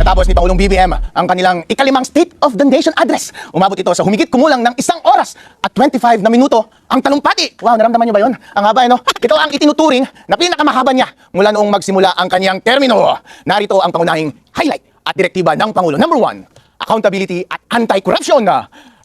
Pagkatapos ni Pangulong BBM ang kanilang ikalimang State of the Nation Address, umabot ito sa humigit kumulang ng 1 oras at 25 na minuto ang talumpati. Wow, naramdaman niyo ba yun? Ang haba, no? Ito ang itinuturing na pinakamahaba niya mula noong magsimula ang kanyang termino. Narito ang pangunahing highlight at direktiba ng Pangulo. Number 1, accountability at anti-corruption.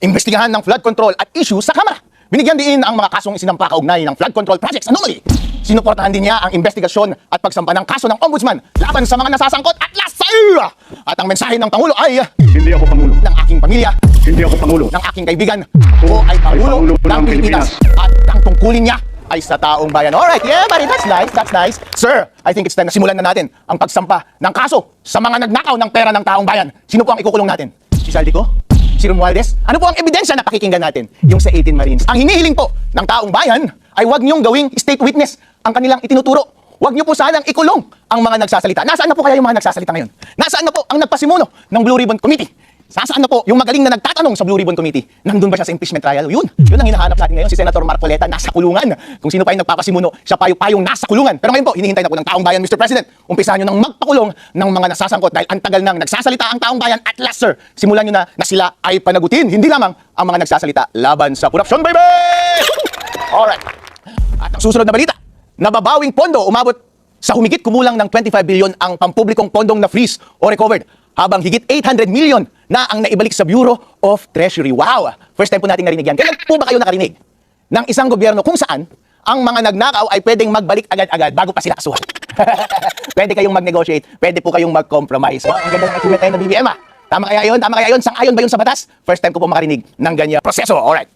Imbestigahan ng flood control at issue sa Kamara. Binigyan din ang mga kasong isinampa kaugnay ng flood control projects anomaly. Sinuportahan din niya ang investigasyon at pagsampa ng kaso ng Ombudsman laban sa mga nasasangkot at lasal. At ang mensahe ng Pangulo ay, Hindi ako Pangulo. ng aking pamilya, Hindi ako Pangulo. ng aking kaibigan, ako ay Pangulo ng Pilipinas. At ang tungkulin niya ay sa taong bayan. Alright, yeah, buddy, that's nice, that's nice. Sir, I think it's time na simulan na natin ang pagsampa ng kaso sa mga nagnakaw ng pera ng taong bayan. Sino po ang ikukulong natin? Si Saldico? Si Romualdez? Ano po ang ebidensya na pakikinggan natin? Yung sa 18 Marines. Ang hinihiling po ng taong bayan ay huwag niyong gawing state witness ang kanilang itinuturo. Huwag niyo po sanang ikulong ang mga nagsasalita. Nasaan na po kaya yung mga nagsasalita ngayon? Nasaan na po ang nagpasimuno ng Blue Ribbon Committee? Saan na po yung magaling na nagtatanong sa Blue Ribbon Committee? Nandun ba siya sa impeachment trial? Yun ang hinahanap natin ngayon. Si Senator Marcoleta nasa kulungan. Kung sino pa yung nagpapasimuno, siya pa yung nasa kulungan. Pero ngayon po, hinihintay na po ng taong bayan, Mr. President. Umpisahan nyo nang magpakulong ng mga nasasangkot dahil ang tagal nang nagsasalita ang taong bayan. At last, sir, simulan nyo na sila ay panagutin. Hindi lamang ang mga nagsasalita laban sa korupsyon, baby! Alright. At ang susunod na balita, nababawing pondo umabot sa humigit kumulang ng 25 billion ang pampublikong pondong na-freeze o recovered, habang higit 800 million na ang naibalik sa Bureau of Treasury. Wow! First time po natin narinig yan. Kailan po ba kayo nakarinig ng isang gobyerno kung saan ang mga nagnakaw ay pwedeng magbalik agad-agad bago pa sila kasuhan? Pwede kayong mag-negotiate, pwede po kayong mag-compromise. Wow, ang ganda ng achievement tayo ng BBM, ah. Tama kaya yun? Tama kaya yun? Sang-ayon ba yun sa batas? First time ko po makarinig ng ganyan proseso. Alright.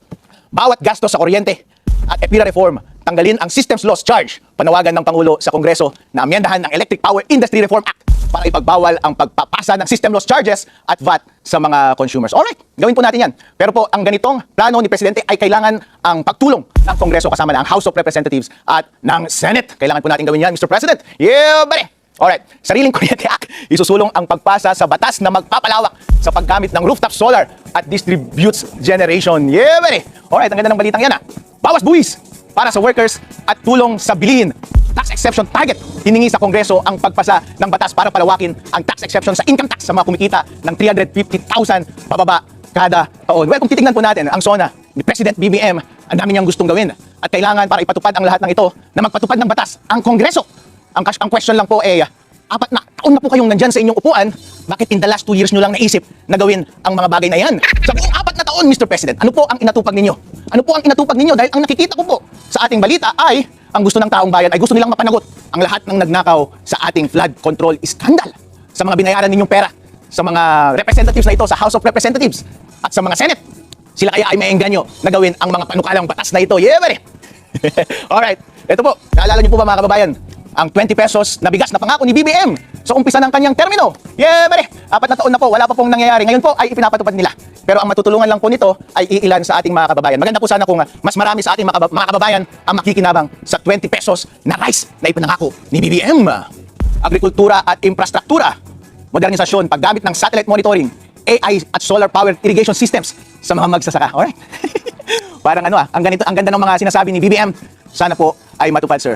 Bawat gastos sa kuryente at EPIRA reform, tanggalin ang Systems Loss Charge. Panawagan ng Pangulo sa Kongreso na amyendahan ng Electric Power Industry Reform Act para ipagbawal ang pagpapasa ng System Loss Charges at VAT sa mga consumers. Alright, gawin po natin yan. Pero po, ang ganitong plano ni Presidente ay kailangan ang pagtulong ng Kongreso kasama ng House of Representatives at ng Senate. Kailangan po natin gawin yan, Mr. President. Yeah, buddy! Alright, Sariling Kuryente Act. Isusulong ang pagpasa sa batas na magpapalawak sa paggamit ng rooftop solar at distributes generation. Yeah, buddy! Alright, ang ganda ng balitang yan, ah. Bawas buwis para sa workers at tulong sa bilihin. Tax exception target. Hiningi sa Kongreso ang pagpasa ng batas para palawakin ang tax exception sa income tax sa mga kumikita ng 350,000 pababa kada taon. Well, kung titignan po natin ang SONA ni President BBM, ang dami niyang gustong gawin. At kailangan para ipatupad ang lahat ng ito na magpatupad ng batas ang Kongreso. Ang question lang po ay, 4 na taon na po kayong nandyan sa inyong upuan, bakit in the last 2 years nyo lang naisip na gawin ang mga bagay na yan? Sa buong 4 na taon, Mr. President, ano po ang inatupag ninyo? Ano po ang inatupag ninyo? Dahil ang nakikita ko po sa ating balita ay ang gusto ng taong bayan ay gusto nilang mapanagot ang lahat ng nagnakaw sa ating flood control scandal. Sa mga binayaran ninyong pera, sa mga representatives na ito sa House of Representatives at sa mga Senate. Sila kaya ay maengganyo na gawin ang mga panukalang batas na ito. Yeah, buddy! Alright, ito po, naalala niyo po ba mga kababayan? Ang 20 pesos na bigas na pangako ni BBM sa umpisa ng kanyang termino. Yeah, buddy! 4 na taon na po, wala pa pong nangyayari. Ngayon po ay ipinapatupad nila. Pero ang matutulungan lang po nito ay iilan sa ating mga kababayan. Maganda po sana kung mas marami sa ating mga kababayan ang makikinabang sa 20 pesos na rice na ipinangako ni BBM. Agrikultura at infrastruktura, modernisasyon, paggamit ng satellite monitoring, AI at solar powered irrigation systems sa mga magsasaka. Alright? Parang ang ganda ng mga sinasabi ni BBM. Sana po ay matupad, sir.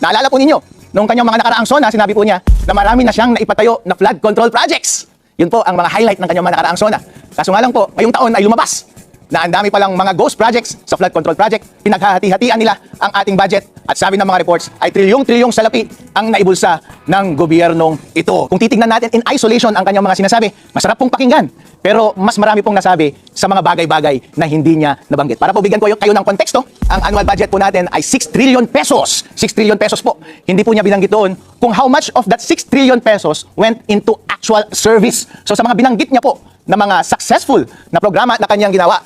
Naalala po ninyo, noong kanyang mga nakaraang SONA, sinabi po niya na marami na siyang naipatayo na flood control projects. Yun po ang mga highlight ng kanyang mga nakaraang SONA. Kaso nga lang po, ngayong taon ay lumabas na ang dami palang mga ghost projects sa flood control project. Pinaghahati-hatian nila ang ating budget at sabi ng mga reports ay trilyong-trilyong salapi ang naibulsa ng gobyernong ito. Kung titignan natin in isolation ang kanyang mga sinasabi, masarap pong pakinggan. Pero mas marami pong nasabi sa mga bagay-bagay na hindi niya nabanggit. Para po bigyan ko kayo ng konteksto, ang annual budget po natin ay 6 trillion pesos. 6 trillion pesos po. Hindi po niya binanggit doon kung how much of that 6 trillion pesos went into actual service. So sa mga binanggit niya po na mga successful na programa na kanyang ginawa,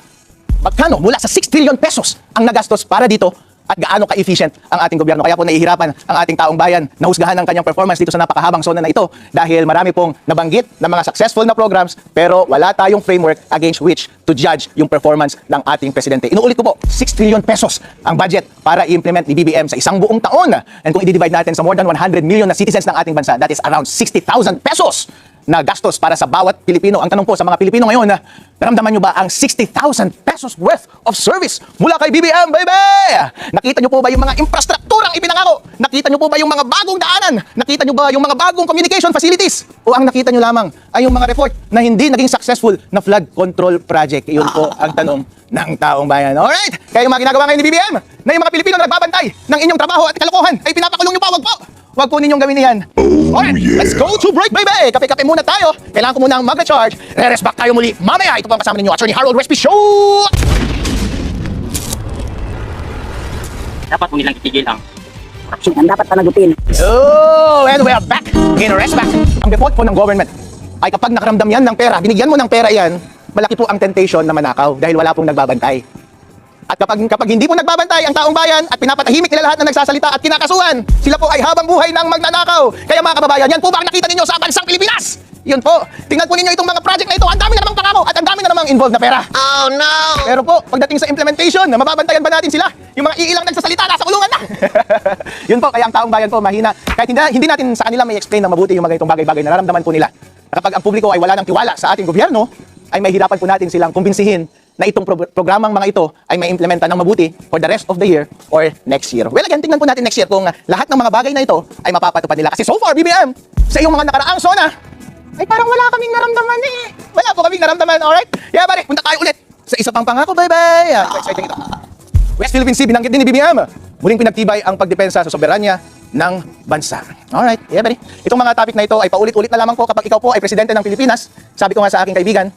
magkano mula sa 6 trillion pesos ang nagastos para dito at gaano ka-efficient ang ating gobyerno. Kaya po nahihirapan ang ating taong bayan na husgahan ng kanyang performance dito sa napakahabang SONA na ito dahil marami pong nabanggit na mga successful na programs pero wala tayong framework against which to judge yung performance ng ating presidente. Inuulit ko po, 6 trillion pesos ang budget para i-implement ni BBM sa isang buong taon. And kung i-divide natin sa more than 100 million na citizens ng ating bansa, that is around 60,000 pesos na gastos para sa bawat Pilipino. Ang tanong po sa mga Pilipino ngayon, Naramdaman nyo ba ang 60,000 pesos worth of service mula kay BBM, baby? Nakita nyo po ba yung mga infrastrukturang ipinangako? Nakita nyo po ba yung mga bagong daanan? Nakita nyo ba yung mga bagong communication facilities? O ang nakita nyo lamang ay yung mga report na hindi naging successful na flood control project? Iyon po ang tanong ng taong bayan. Alright? Kaya yung mga ginagawa ngayon ni BBM na yung mga Pilipino na nagbabantay ng inyong trabaho at kalokohan ay pinapakulong nyo pa, wag po! Wag po ninyong gawin yan. Alright, let's go to break, baby! Kape-kape muna tayo. Kailangan ko muna ang mag-recharge. Re-rest back tayo muli. Mamaya, ito po ang kasama ninyo, Attorney Harold Respi Show! Dapat po nilang itigil ang korupsyon. Ang dapat panagutin. Oh, and we are back in rest back. Ang default po ng government ay kapag nakaramdam yan ng pera, binigyan mo ng pera yan, malaki po ang temptation na manakaw dahil wala pong nagbabantay. At kapag hindi po nagbabantay ang taong bayan at pinapatahimik nila lahat na nagsasalita at kinakasuhan, sila po ay habang buhay ng magnanakaw. Kaya mga kababayan, yan po ba ang nakita ninyo sa bansang Pilipinas? Yun po. Tingnan po ninyo itong mga project na ito. Ang dami na namang pangako at ang dami na namang involved na pera. Oh no! Pero po, pagdating sa implementation, mababantayan ba natin sila? Yung mga iilang nagsasalita, nasa kulungan na. Yun po, kaya ang taong bayan po mahina. Kahit hindi natin sa kanila may explain na mabuti yung mga itong bagay-bagay, nararamdaman po nila. Kapag ang publiko ay wala ng tiwala sa ating gobyerno, ay may hirapan po natin silang kumbinsihin na itong programang mga ito ay may implementa ng mabuti for the rest of the year or next year. Well, again, tingnan po natin next year kung lahat ng mga bagay na ito ay mapapatupad nila. Kasi so far, BBM, sa iyong mga nakaraang zona, ay parang wala kaming naramdaman eh. Wala po kaming naramdaman, alright? Yeah, pare, punta tayo ulit sa isa pang pangako, bye-bye. So exciting ito. West Philippine Sea, binanggit din ni BBM. Muling pinagtibay ang pagdepensa sa soberanya ng bansa. Alright, yeah, pare. Itong mga topic na ito ay paulit-ulit na lamang po kapag ikaw po ay presidente ng Pilipinas. Sabi ko nga sa aking kaibigan,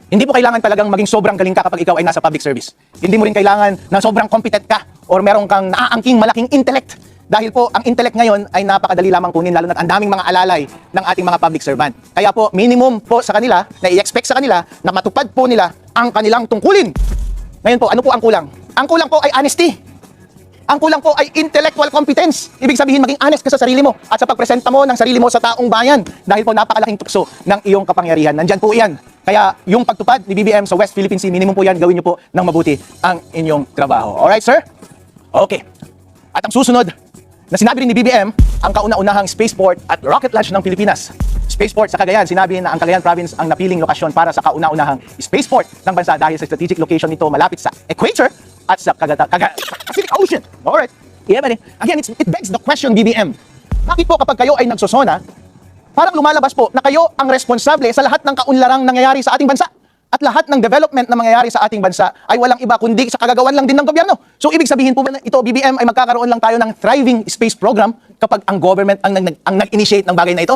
hindi po kailangan talagang maging sobrang galing ka kapag ikaw ay nasa public service. Hindi mo rin kailangan na sobrang competent ka or meron kang naaangking malaking intellect. Dahil po, ang intellect ngayon ay napakadali lamang kunin, lalo na't ang daming mga alalay ng ating mga public servant. Kaya po, minimum po sa kanila, na i-expect sa kanila na matupad po nila ang kanilang tungkulin. Ngayon po, ano po ang kulang? Ang kulang po ay honesty. Ang kulang po ay intellectual competence. Ibig sabihin, maging honest ka sa sarili mo at sa pagpresenta mo ng sarili mo sa taong bayan. Dahil po, napakalaking tukso ng iyong kapangyarihan. Nandyan po iyan. Kaya yung pagtupad ni BBM sa West Philippine Sea, minimum po yan, gawin niyo po ng mabuti ang inyong trabaho. Alright, sir? Okay. At ang susunod na sinabi rin ni BBM, ang kauna-unahang spaceport at rocket launch ng Pilipinas. Spaceport sa Cagayan, sinabi na ang Cagayan Province ang napiling lokasyon para sa kauna-unahang spaceport ng bansa dahil sa strategic location nito malapit sa equator at sa Pacific Ocean. Alright. Yeah, buddy. Again, it begs the question, BBM. Bakit po kapag kayo ay nagsosona, parang lumalabas po na kayo ang responsable sa lahat ng kaunlarang nangyayari sa ating bansa? At lahat ng development na mangyayari sa ating bansa ay walang iba kundi sa kagagawan lang din ng gobyerno. So ibig sabihin po ba na ito, BBM, ay magkakaroon lang tayo ng thriving space program kapag ang government ang nag-initiate ng bagay na ito?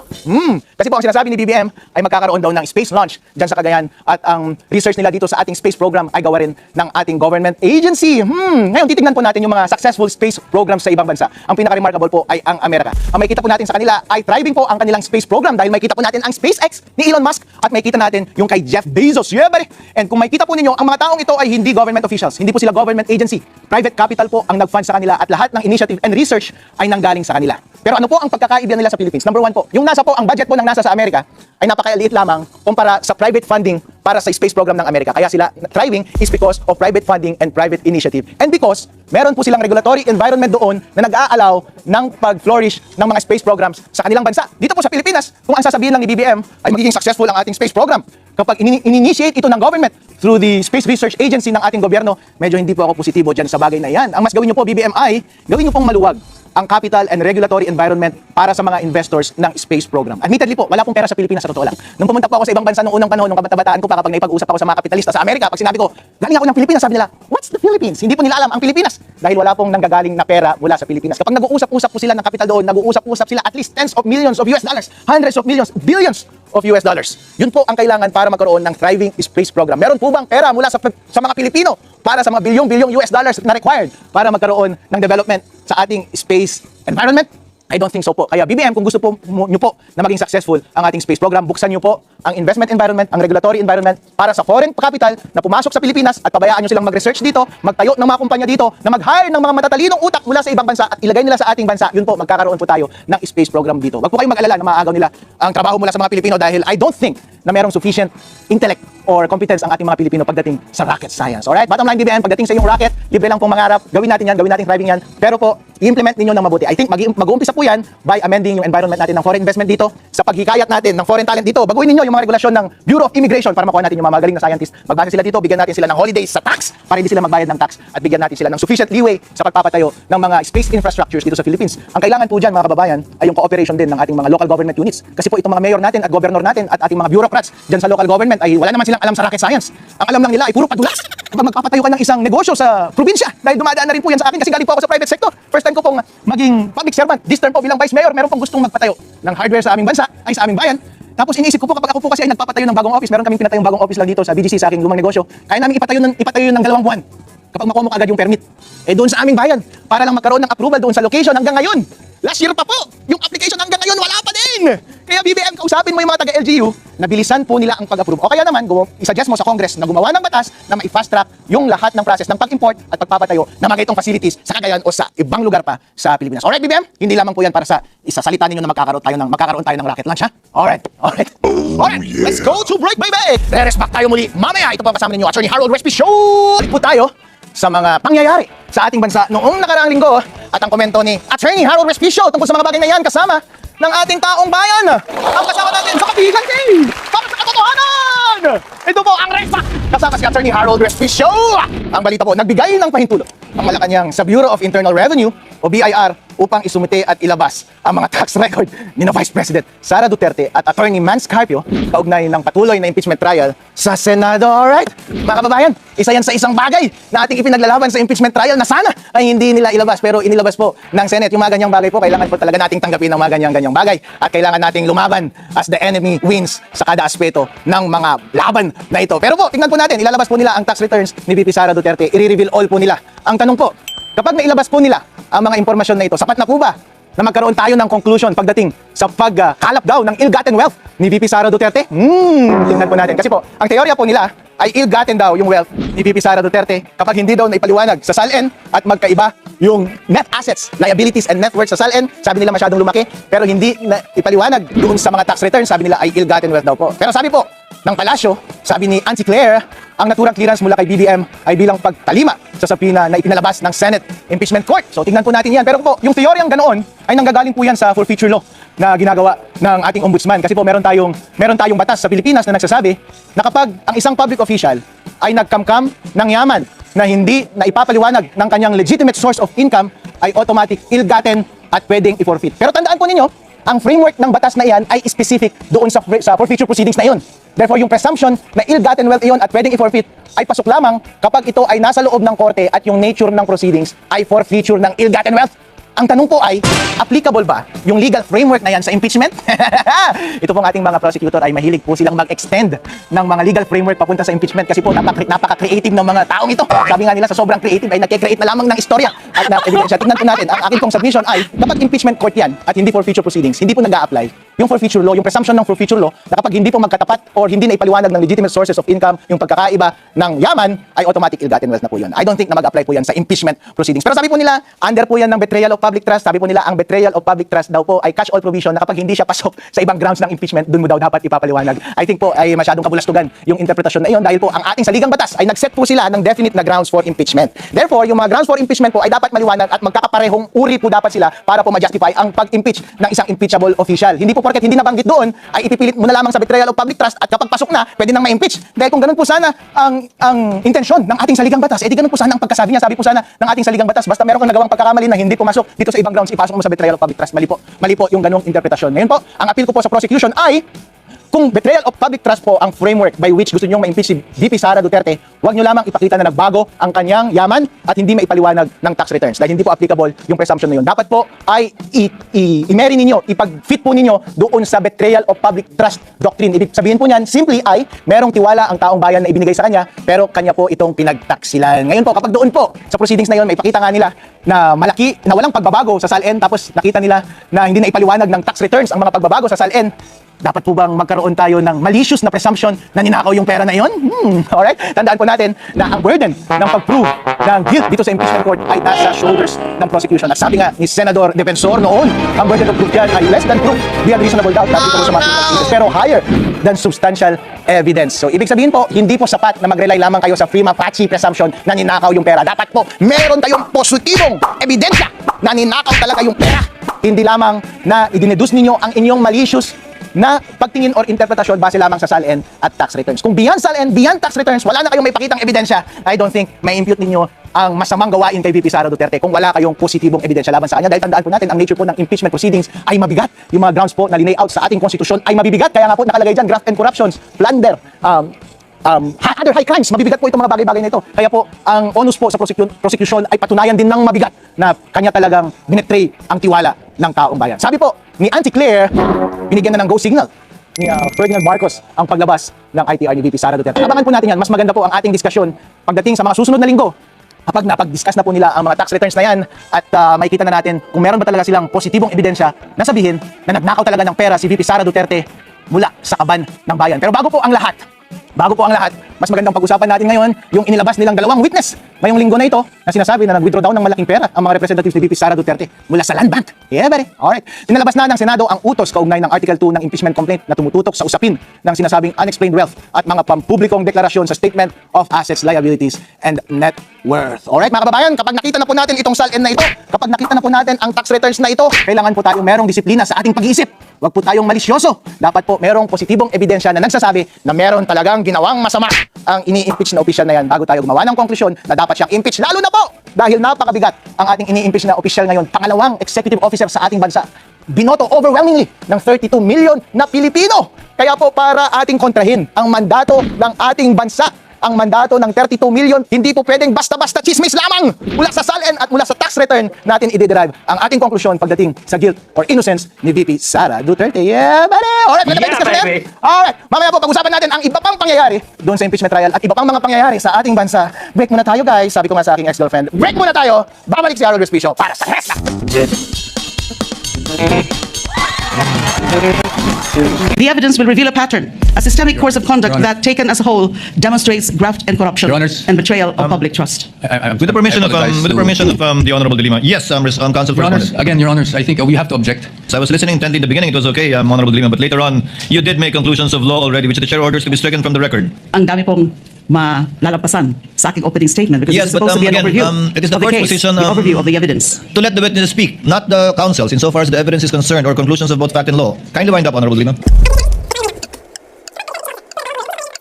Kasi po ang sinasabi ni BBM ay magkakaroon daw ng space launch dyan sa Cagayan at ang research nila dito sa ating space program ay gawa rin ng ating government agency. Ngayon titingnan po natin yung mga successful space programs sa ibang bansa. Ang pinaka-remarkable po ay ang Amerika. Ang makikita po natin sa kanila ay thriving po ang kanilang space program dahil makikita po natin ang SpaceX ni Elon Musk at makikita natin yung kay Jeff Bezos. Yeah, buddy. And kung makikita po ninyo, ang mga taong ito ay hindi government officials, hindi po sila government agency. Private capital po ang nag-fund sa kanila at lahat ng initiative and research ay nanggaling sa kanila. Pero ano po ang pagkakaiba nila sa Philippines? Number one po, yung NASA po, ang budget po ng NASA sa Amerika ay napakaliit lamang kumpara sa private funding para sa space program ng Amerika. Kaya sila thriving is because of private funding and private initiative. And because meron po silang regulatory environment doon na nag-aalaw ng pag-flourish ng mga space programs sa kanilang bansa. Dito po sa Pilipinas, kung ang sasabihin lang ni BBM ay magiging successful ang ating space program, kapag in-initiate ito ng government through the Space Research Agency ng ating gobyerno, medyo hindi po ako positibo dyan sa bagay na yan. Ang mas gawin nyo po, BBM, ay gawin nyo pong maluwag ang capital and regulatory environment para sa mga investors ng space program. Admittedly po, wala pong pera sa Pilipinas sa totoo lang. Nung pumunta po ako sa ibang bansa noong unang panahon, nung kabataan ko pa, kapag naipag-usap ako sa mga kapitalista sa Amerika, pag sinabi ko, galing ako ng Pilipinas, sabi nila, what's the Philippines? Hindi po nila alam ang Pilipinas dahil wala pong nanggagaling na pera mula sa Pilipinas. Kapag nag-uusap-usap po sila ng kapital doon, nag-uusap-usap sila at least tens of millions of US dollars, hundreds of millions, billions of US dollars. Yun po ang kailangan para magkaroon ng thriving space program. Meron po bang pera mula sa mga Pilipino para sa mga bilyong-bilyong US dollars na required para magkaroon ng development sa ating space environment? I don't think so po. Kaya BBM, kung gusto po nyo po na maging successful ang ating space program, buksan nyo po ang investment environment, ang regulatory environment para sa foreign capital na pumasok sa Pilipinas at pabayaan nyo silang mag-research dito, magtayo ng mga kumpanya dito na mag-hire ng mga matatalinong utak mula sa ibang bansa at ilagay nila sa ating bansa. Yun po, magkakaroon po tayo ng space program dito. Wag po kayong mag-alala na maaagaw nila ang trabaho mula sa mga Pilipino dahil I don't think na merong sufficient intellect or competence ang ating mga Pilipino pagdating sa rocket science. Alright? Bottom line, BBM, pagdating sa iyong rocket, libre lang pong mangarap, gawin natin yan, gawin natin thriving yan, pero po, i-implement ninyo ng mabuti. I think mag-uumpisa po po yan by amending yung environment natin ng foreign investment dito, sa paghikayat natin ng foreign talent dito. Baguhin ninyo yung mga regulasyon ng Bureau of Immigration para makuha natin yung mga magaling na scientist. Magbase sila dito, bigyan natin sila ng holidays sa tax para hindi sila magbayad ng tax at bigyan natin sila ng sufficient leeway sa pagpapatayo ng mga space infrastructures dito sa Philippines. Ang kailangan po dyan mga kababayan ay yung cooperation din ng ating mga local government units. Kasi po itong mga mayor natin at governor natin at ating mga bureaucrats dyan sa local government ay wala naman silang alam sa rocket science. Ang alam lang nila ay puro padulas. Kapag magpapatayo ka ng isang negosyo sa probinsya, dahil dumadaan na rin po yan sa akin kasi galing po ako sa private sector. First time ko pong maging public servant. This term po bilang vice mayor, meron pong gustong magpatayo ng hardware sa aming bansa, ay sa aming bayan. Tapos iniisip ko po kapag ako po kasi ay nagpapatayo ng bagong office, meron kaming pinatayong bagong office lang dito sa BGC sa aking lumang negosyo. Kaya namin ipatayo yun ng 2 buwan. Kapag makuha mo agad yung permit. Doon sa aming bayan, para lang magkaroon ng approval doon sa location hanggang ngayon. Last year pa po, yung application hanggang ngayon wala pa din. Kaya BBM, kausapin mo yung mga taga-LGU, nabilisan po nila ang pag-approve. O kaya naman, i-suggest mo sa Congress na gumawa ng batas na ma-fast track yung lahat ng process ng pag-import at pagpapatayo ng mga itong facilities sa Cagayan o sa ibang lugar pa sa Pilipinas. Alright, BBM? Hindi lamang po yan para sa isasalita ninyo na magkakaroon tayo ng rocket launch, ha? Alright. Alright, let's go to break, baby! Re-rest back tayo muli. Mamaya, ito po ang kasama ninyo, Attorney Harold Respi Show! Balik po tayo sa mga pangyayari sa ating bansa noong nakaraang linggo at ang komento ni Attorney Harold Respicio tungkol sa mga bagay na yan kasama ng ating taong bayan. Ang kasama natin sa kapihigan para sa katotohanan. Ito po ang Refa kasama si Attorney Harold Respicio. Ang balita po, nagbigay ng pahintulot ang Malacanang sa Bureau of Internal Revenue o BIR upang isumite at ilabas ang mga tax record ni na Vice President Sara Duterte at Attorney Mans Carpio kaugnay ng patuloy na impeachment trial sa Senado. Alright, mga kababayan, isa yan sa isang bagay na ating ipinaglalaban sa impeachment trial na sana ay hindi nila ilabas pero inilabas po ng Senate. Yung mga ganyang bagay po, kailangan po talaga nating tanggapin ng mga ganyang bagay at kailangan nating lumaban as the enemy wins sa kada aspeto ng mga laban na ito. Pero po, tingnan po natin, ilalabas po nila ang tax returns ni VP Sara Duterte, i-reveal all po nila. Ang tanong po, kapag nailabas po nila ang mga impormasyon na ito, sapat na po ba na magkaroon tayo ng conclusion pagdating sa pagkalap daw ng ill-gotten wealth ni VP Sara Duterte? Tingnan po natin. Kasi po, ang teorya po nila ay ill-gotten daw yung wealth ni VP Sara Duterte kapag hindi daw naipaliwanag sa SALN at magkaiba yung net assets, liabilities, and net worth sa SALN. Sabi nila masyadong lumaki, pero hindi na ipaliwanag doon sa mga tax returns. Sabi nila ay ill-gotten wealth daw po. Pero sabi po ng palasyo, sabi ni Auntie Claire, ang naturang clearance mula kay BBM ay bilang pagtalima sa sapina na ipinalabas ng Senate Impeachment Court. So tingnan po natin yan. Pero po, yung teoryang ganoon ay nanggagaling po yan sa forfeiture law na ginagawa ng ating ombudsman. Kasi po meron tayong batas sa Pilipinas na nagsasabi na kapag ang isang public official ay nagkamkam ng yaman na hindi na ipapaliwanag ng kanyang legitimate source of income ay automatic ill-gotten at pwedeng i-forfeit. Pero tandaan po ninyo, ang framework ng batas na iyan ay specific doon sa forfeiture proceedings na iyon. Therefore, yung presumption na ill-gotten wealth iyon at pwedeng i-forfeit ay pasok lamang kapag ito ay nasa loob ng korte at yung nature ng proceedings ay forfeiture ng ill-gotten wealth. Ang tanong po ay, applicable ba yung legal framework na yan sa impeachment? Ito pong ating mga prosecutor ay mahilig po silang mag-extend ng mga legal framework papunta sa impeachment kasi po napaka-creative ng mga taong ito. Sabi nga nila sa sobrang creative ay nagke-create na lamang ng istorya at na ebidensya. Tingnan po natin, ang aking pong submission ay kapag impeachment court yan at hindi forfeiture proceedings, hindi po nag-a-apply yung forfeiture law, yung presumption ng forfeiture law na kapag hindi po magkatapat or hindi na ipaliwanag ng legitimate sources of income yung pagkakaiba ng yaman ay automatic ill-gotten wealth na po yun. I don't think na mag-apply po yan sa impeachment proceedings. Pero sabi po nila, under po yan ng betrayal of public trust. Sabi po nila, ang betrayal of public trust daw po ay catch-all provision na kapag hindi siya pasok sa ibang grounds ng impeachment, dun mo daw dapat ipapaliwanag. I think po ay masyadong kabulastugan yung interpretasyon na iyon dahil po ang ating saligang batas ay nag-set po sila ng definite na grounds for impeachment. Therefore, yung mga grounds for impeachment po ay dapat maliwanag at magkakaparehong uri po dapat sila para po ma-justify ang pag-impeach ng isang impeachable official. Hindi po porket hindi nabanggit doon ay ipipilit mo na lamang sa betrayal of public trust at kapag pasok na, pwede nang ma-impeach. Dahil kung ganun po sana ang intensyon ng ating saligang batas, edi ganun po sana ang pagkasabi niya. Sabi po sana ng ating saligang batas, basta meron kang nagawang pagkakamali na hindi pumasok dito sa ibang grounds, ipasok mo sa betrayal of public trust. Mali po yung ganung interpretasyon. Ngayon po, ang appeal ko po sa prosecution ay kung betrayal of public trust po ang framework by which gusto niyong ma-impeach si VP Sara Duterte, huwag niyo lamang ipakita na nagbago ang kanyang yaman at hindi maipaliwanag ng tax returns dahil hindi po applicable yung presumption na yun. Dapat po ay i-marry ninyo, ipag-fit po ninyo doon sa betrayal of public trust doctrine. Ibig sabihin po niyan, simply ay merong tiwala ang taong bayan na ibinigay sa kanya pero kanya po itong pinagtaksilan. Ngayon po, kapag doon po sa proceedings na yun, may ipakita nga nila na malaki, na walang pagbabago sa SALN tapos nakita nila na hindi na ipaliwanag ng tax returns ang mga pagbabago sa SALN, dapat po bang magkaroon tayo ng malicious na presumption na ninakaw yung pera na yon? Alright? Tandaan po natin na ang burden ng pag-prove ng guilt dito sa impeachment court ay nasa shoulders ng prosecution. At sabi nga ni Senador Defensor noon, ang burden of proof dyan ay less than proof beyond reasonable doubt dito sa mga cases, pero higher than substantial evidence. So, ibig sabihin po, hindi po sapat na mag-rely lamang kayo sa prima facie presumption na ninakaw yung pera. Dapat po, meron kayong positibong ebidensya na ninakaw talaga yung pera hindi lamang na idineduce ninyo ang inyong malicious na pagtingin or interpretasyon base lamang sa SALN at tax returns. Kung beyond SALN, beyond tax returns, wala na kayong may pakitang ebidensya, I don't think may impute ninyo ang masamang gawain kay VP Sara Duterte kung wala kayong positibong ebidensya laban sa kanya. Dahil tandaan po natin, ang nature po ng impeachment proceedings ay mabigat. Yung mga grounds po na linay-out sa ating konstitusyon ay mabibigat. Kaya nga po nakalagay dyan, graft and corruptions, plunder, other high crimes. Mabibigat po itong mga bagay-bagay na ito. Kaya po, ang onus po sa prosecution ay patunayan din ng mabigat na kanya talagang binetray ang tiwala ng taong bayan. Sabi po ni Auntie Claire, binigyan na ng go signal ni Ferdinand Marcos ang paglabas ng ITR ni VP Sara Duterte. Abangan po natin yan. Mas maganda po ang ating diskusyon pagdating sa mga susunod na linggo. Kapag napag-discuss na po nila ang mga tax returns na yan at makikita na natin kung meron ba talaga silang positibong ebidensya na sabihin na nagnakaw talaga ng pera si VP Sara Duterte mula sa kaban ng bayan. Pero bago po ang lahat, mas magandang pag-usapan natin ngayon yung inilabas nilang dalawang witness ngayong linggo na ito na sinasabi na nag-withdraw daw ng malaking pera ang mga representatives ni VP Sara Duterte mula sa land bank. Yeah, buddy. Alright. Inilabas na ng Senado ang utos kaugnay ng Article 2 ng impeachment complaint na tumututok sa usapin ng sinasabing unexplained wealth at mga pampublikong deklarasyon sa Statement of Assets, Liabilities, and Net Worth. Alright, mga kababayan, kapag nakita na po natin itong SALN na ito, kapag nakita na po natin ang tax returns na ito, kailangan po tayong merong disiplina sa ating pag-iisip. Huwag po tayong malisyoso. Dapat po merong positibong ebidensya na nagsasabi na meron talagang ginawang masama ang ini-impeach na opisyal na yan bago tayo gumawa ng konklusyon na dapat siyang impeach. Lalo na po dahil napakabigat ang ating ini-impeach na opisyal ngayon, pangalawang executive officer sa ating bansa. Binoto overwhelmingly ng 32 million na Pilipino. Kaya po para ating kontrahin ang mandato ng ating bansa, ang mandato ng 32 million, hindi po pwedeng basta-basta chismis lamang mula sa SALN at mula sa tax return natin i-derive ang ating konklusyon pagdating sa guilt or innocence ni VP Sara Duterte. Yeah, buddy! Alright, Yeah, baby! Alright, mamaya po pag-usapan natin ang iba pang pangyayari doon sa impeachment trial at iba pang mga pangyayari sa ating bansa. Break muna tayo, guys. Sabi ko nga sa aking ex-girlfriend, break muna tayo. Babalik si Harold Respicio para sa rest. The evidence will reveal a pattern, a systemic course of conduct that, taken as a whole, demonstrates graft and corruption Your Honors, and betrayal of public trust. With the permission of the Honorable De Lima. Yes, Counsel for Your Honors, Respondent. again, Your Honors, I think we have to object. So I was listening intently in the beginning, it was okay, Honorable De Lima, but later on, you did make conclusions of law already, which the chair orders to be stricken from the record. Ang dami pong malalampasan sa aking opening statement because Yes, it's supposed but, to be an again, overview it is the of the court's case, position, the overview of the evidence. To let the witness speak, not the counsels, insofar as the evidence is concerned or conclusions of both fact and law. Kindly wind up, Honorable De Lima.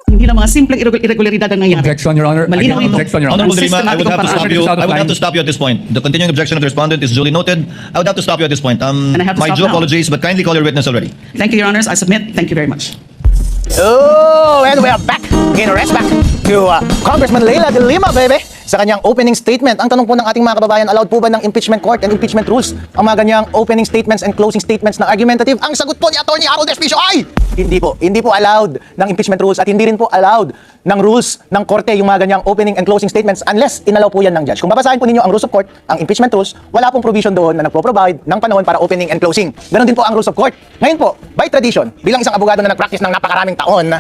Hindi lang mga simpleng irregularidad ang nangyari. Objection, Your Honor. Malinaw Again, ito. objection, Your Honor. Honorable De Lima, I would have to Systematic stop you. Out of I would have time. to stop you at this point. The continuing objection of the respondent is duly noted. I would have to stop you at this point. And I have to My stop due now. apologies, but kindly call your witness already. Thank you, Your Honors. I submit. Thank you very much. Oh, and we are back in rest back to Congressman Leila de Lima, baby. Sa kanyang opening statement, ang tanong po ng ating mga kababayan, allowed po ba ng impeachment court and impeachment rules ang mga ganyang opening statements and closing statements na argumentative? Ang sagot po ni Atty. Harold Respicio ay hindi po. Hindi po allowed ng impeachment rules at hindi rin po allowed ng rules ng korte yung mga ganyang opening and closing statements unless inalaw po yan ng judge. Kung babasahin po ninyo ang rules of court, ang impeachment rules, wala pong provision doon na nagpo-provide ng panahon para opening and closing. Ganon din po ang rules of court. Ngayon po, by tradition, bilang isang abogado na nag-practice ng napakaraming taon,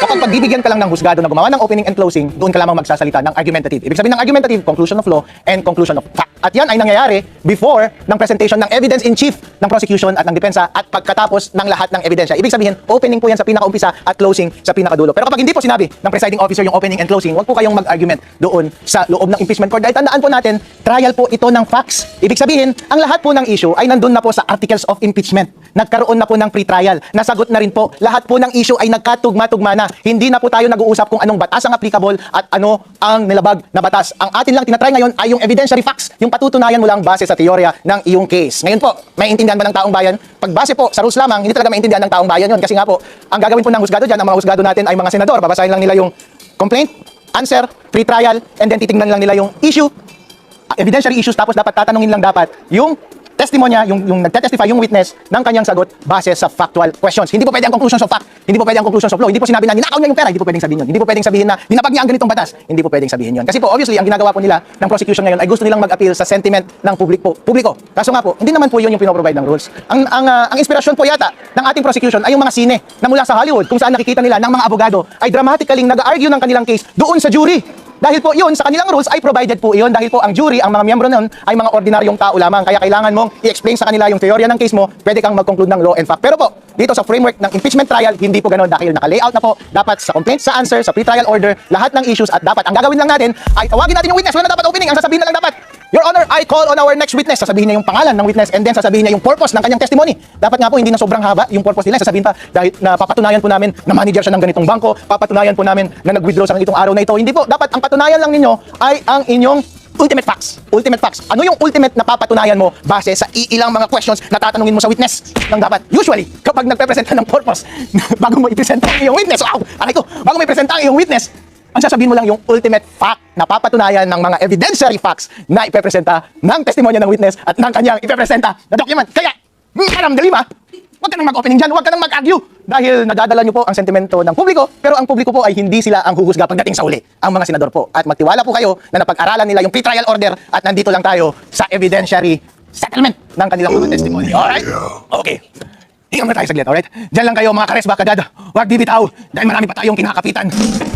kapag pagbibigyan ka lang ng husgado na gumawa ng opening and closing, doon ka lamang magsasalita ng argumentative. Ibig sabihin ng argumentative, conclusion of law and conclusion of fact. At yan ay nangyayari before ng presentation ng evidence in chief ng prosecution at ng depensa at pagkatapos ng lahat ng ebidensya. Ibig sabihin, opening po yan sa pinakaumpisa at closing sa pinakadulo. Pero kapag hindi po sinabi ng presiding officer yung opening and closing, wag po kayong mag-argument doon sa loob ng impeachment court. Dahil tandaan po natin, trial po ito ng facts. Ibig sabihin, ang lahat po ng issue ay nandun na po sa articles of impeachment. Nagkaroon na po ng pre-trial. Nasagot na rin po. Lahat po ng issue ay nagkatugma-tugma na. Hindi na po tayo nag-uusap kung anong batas ang applicable at ano ang nilabag na batas. Ang atin lang tinatry ngayon ay yung evidentiary facts, yung patutunayan mo lang base sa teorya ng iyong case. Ngayon po, maintindihan ba ng taong bayan? Pag base po sa rules lamang, hindi talaga maintindihan ng taong bayan yun. Kasi nga po, ang gagawin po ng husgado dyan, ang mga husgado natin ay mga senador. Babasahin lang nila yung complaint, answer, pre-trial, and then titingnan lang nila yung issue, evidentiary issues, tapos dapat tatanungin lang dapat yung testimonya, yung nagtetestify, yung witness ng kanyang sagot base sa factual questions. Hindi po pwede ang conclusions of fact, hindi po pwede ang conclusions of law, hindi po sinabi na ninakaw niya yung pera, hindi po pwedeng sabihin yun. Hindi po pwedeng sabihin na dinabag niya ang ganitong batas, hindi po pwedeng sabihin yun. Kasi po obviously ang ginagawa po nila ng prosecution ngayon ay gusto nilang mag-appeal sa sentiment ng publiko. Kaso nga po, hindi naman po yun yung pinoprovide ng rules. Ang inspirasyon po yata ng ating prosecution ay yung mga sine na mula sa Hollywood kung saan nakikita nila ng mga abogado ay dramatically nag-argue ng kanilang case doon sa jury. Dahil po yun, sa kanilang rules ay provided po yun. Dahil po ang jury, ang mga miyembro nun ay mga ordinaryong tao lamang. Kaya kailangan mong i-explain sa kanila yung teorya ng case mo, pwede kang mag-conclude ng law and fact. Pero po, dito sa framework ng impeachment trial, hindi po ganun dahil naka-layout na po. Dapat sa complaint, sa answer, sa pre-trial order, lahat ng issues at dapat ang gagawin lang natin ay tawagin natin yung witness. Wala na dapat opening. Ang sasabihin na lang dapat, Your Honor, I call on our next witness. Sasabihin niya yung pangalan ng witness and then sasabihin niya yung purpose ng kanyang testimony. Dapat nga po hindi na sobrang haba yung purpose nila. Sasabihin pa dahil na papatunayan po namin na manager siya ng ganitong bangko, papatunayan po namin na nag-withdraw sa ganitong araw na ito. Hindi po, dapat ang patunayan lang ninyo ay ang inyong ultimate facts. Ultimate facts. Ano yung ultimate na papatunayan mo base sa iilang mga questions na tatanungin mo sa witness? Nang dapat, usually, kapag nagpe-presenta ng purpose, bago mo i-presenta ang iyong witness, bago mo i-presenta ang iyong witness, ang sasabihin mo lang yung ultimate fact na papatunayan ng mga evidentiary facts na ipepresenta ng testimonya ng witness at ng kanyang ipepresenta na document. Kaya, Madam De Lima, huwag ka nang mag-opening dyan, huwag ka nang mag-argue dahil nadadala nyo po ang sentimento ng publiko, pero ang publiko po ay hindi sila ang huhusga pagdating sa uli, ang mga senador po. At magtiwala po kayo na napag-aralan nila yung pre-trial order at nandito lang tayo sa evidentiary settlement ng kanilang mga testimony. Alright? Okay. Hinga muna tayo saglit, alright? Diyan lang kayo mga karesba kagad. Huwag bibitaw dahil marami pa tayong kinakapitan.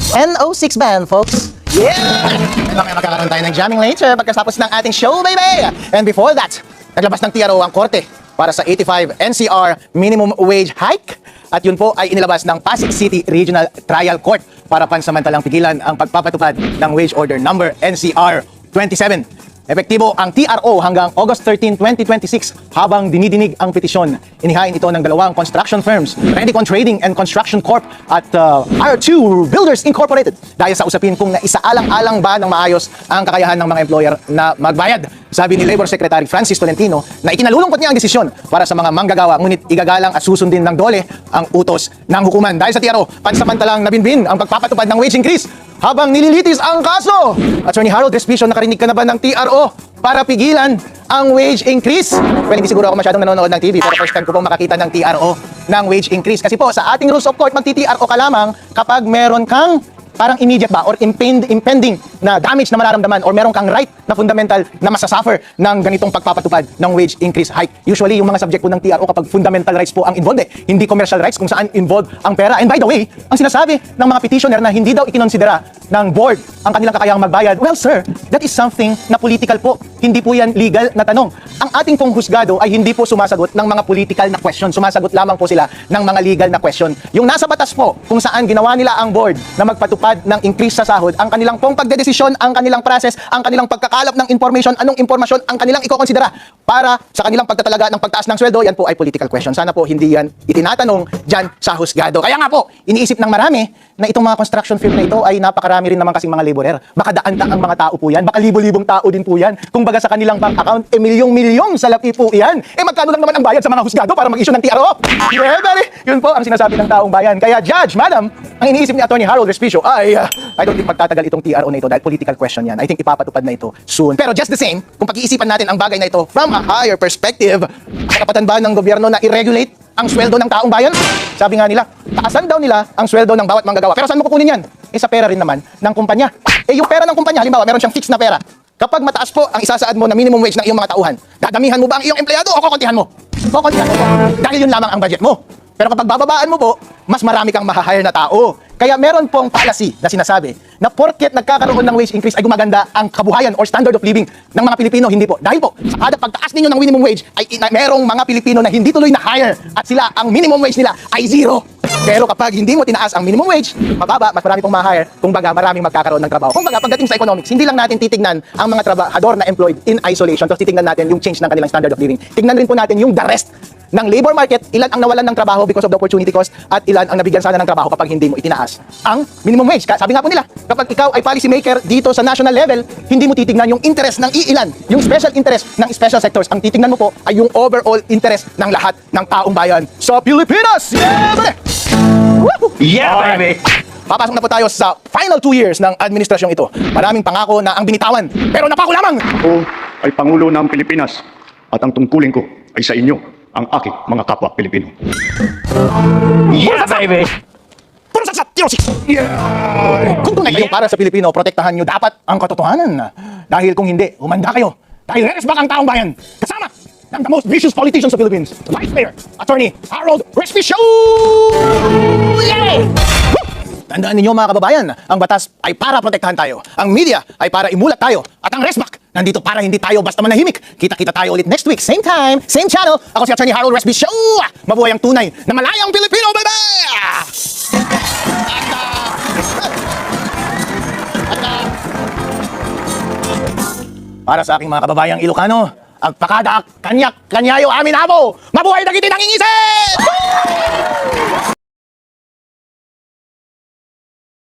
NO6 band, folks. Yeah! Mamaya magkakaroon tayo ng jamming later pagkatapos ng ating show, baby! And before that, naglabas ng TRO ang korte para sa 85 NCR minimum wage hike. At yun po ay inilabas ng Pasig City Regional Trial Court para pansamantalang pigilan ang pagpapatupad ng wage order number NCR 27. Epektibo ang TRO hanggang August 13, 2026 habang dinidinig ang petisyon. Inihain ito ng dalawang construction firms, Redicon Trading and Construction Corp at R2 Builders Incorporated dahil sa usapin kung naisaalang-alang ba ng maayos ang kakayahan ng mga employer na magbayad. Sabi ni Labor Secretary Francis Tolentino na ikinalulungkot niya ang desisyon para sa mga manggagawa ngunit igagalang at susundin ng dole ang utos ng hukuman. Dahil sa TRO, pansamantalang nabinbin ang pagpapatupad ng wage increase habang nililitis ang kaso. Attorney Harold Respicio, nakarinig ka na ba ng TRO para pigilan ang wage increase? Well, hindi siguro ako masyadong nanonood ng TV pero first time ko pong makakita ng TRO ng wage increase. Kasi po, sa ating rules of court, magti-TRO ka lamang kapag meron kang parang immediate ba or impending na damage na mararamdaman or meron kang right na fundamental na masasuffer ng ganitong pagpapatupad ng wage increase hike. Usually, yung mga subject po ng TRO kapag fundamental rights po ang involved hindi commercial rights kung saan involved ang pera. And by the way, ang sinasabi ng mga petitioner na hindi daw ikinonsidera ng board ang kanilang kakayahang magbayad, well sir, that is something na political po. Hindi po yan legal na tanong. Ang ating pong husgado ay hindi po sumasagot ng mga political na question. Sumasagot lamang po sila ng mga legal na question. Yung nasa batas po, kung saan ginawa nila ang board na magpatupad ng increase sa sahod, ang kanilang pong pagdedesisyon, ang kanilang process, ang kanilang pagkakalap ng information, anong impormasyon ang kanilang ikokonsidera para sa kanilang pagtatalaga ng pagtaas ng sweldo, yan po ay political question. Sana po hindi yan itinatanong dyan sa husgado. Kaya nga po, iniisip ng marami na itong mga construction firm na ito ay napakarami rin naman kasing mga laborer. Baka daan-daan ang mga tao po yan, baka libo-libong tao din po yan. Kung baga sa kanilang bank account, milyong-milyong salapi po yan. Magkano lang naman ang bayad sa mga husgado para mag-issue ng TRO? Yeah, buddy. Yun po ang sinasabi ng taong bayan. Kaya Judge, Madam, ang iniisip ni Attorney Harold Respicio ay I don't think magtatagal itong TRO na ito dahil political question yan. I think ipapatupad na ito soon. Pero just the same, kung pag-iisipan natin ang bagay na ito from a higher perspective, karapatan ba ng gobyerno na i-regulate ang sweldo ng taong bayan? Sabi nga nila, taasan daw nila ang sweldo ng bawat manggagawa. Pero saan mo kukunin yan? Sa pera rin naman ng kumpanya. Yung pera ng kumpanya, halimbawa, meron siyang fixed na pera. Kapag mataas po ang isasaad mo na minimum wage ng iyong mga tauhan, dadamihan mo ba ang iyong empleyado o kukuntihan mo? Kukuntihan mo po. Dahil yun lamang ang budget mo. Pero kapag bababaan mo po, mas marami kang mahahire na tao. Kaya meron pong policy na sinasabi na porket nagkakaroon ng wage increase ay gumaganda ang kabuhayan or standard of living ng mga Pilipino. Hindi po. Dahil po, sa kada pagtaas ninyo ng minimum wage ay merong mga Pilipino na hindi tuloy na hire at sila, ang minimum wage nila ay zero. Pero kapag hindi mo tinaas ang minimum wage, mababa, mas marami pong ma-hire, kumbaga maraming magkakaroon ng trabaho. Kumbaga pagdating sa economics, hindi lang natin titignan ang mga trabahador na employed in isolation, tapos titignan natin yung change ng kanilang standard of living. Tignan rin po natin yung the rest ng labor market, ilan ang nawalan ng trabaho because of the opportunity cost at ilan ang nabigyan sana ng trabaho kapag hindi mo itinaas ang minimum wage. Sabi nga po nila, kapag ikaw ay policy maker dito sa national level, hindi mo titignan yung interest ng iilan, yung special interest ng special sectors. Ang titignan mo po ay yung overall interest ng lahat ng taong bayan sa Pilipinas. Yeah, baby! Woo! Yeah, baby! Papasok na po tayo sa final 2 years ng administrasyong ito. Maraming pangako na ang binitawan, pero napako lamang! Ako ay Pangulo ng Pilipinas at ang tungkulin ko ay sa inyo, ang aking mga kapwa Pilipino. Yeah, baby! Puro sa yeah! Kung tunay kayong para sa Pilipino, protektahan nyo dapat ang katotohanan. Dahil kung hindi, humanda kayo. Dahil resback ang taong bayan. Kasama ng the most vicious politicians of Philippines, Vice Mayor, Attorney Harold Respicio! Yeah! Tandaan ninyo mga kababayan, ang batas ay para protektahan tayo. Ang media ay para imulat tayo. At ang ResMac, nandito para hindi tayo basta manahimik. Kita-kita tayo ulit next week. Same time, same channel. Ako si Attorney Harold Resby Show. Mabuhay ang tunay na malayang Pilipino, baby! Para sa aking mga kababayang Ilocano, agpakada kanyak kanyayo amin amo. Mabuhay dagiti nangingisip!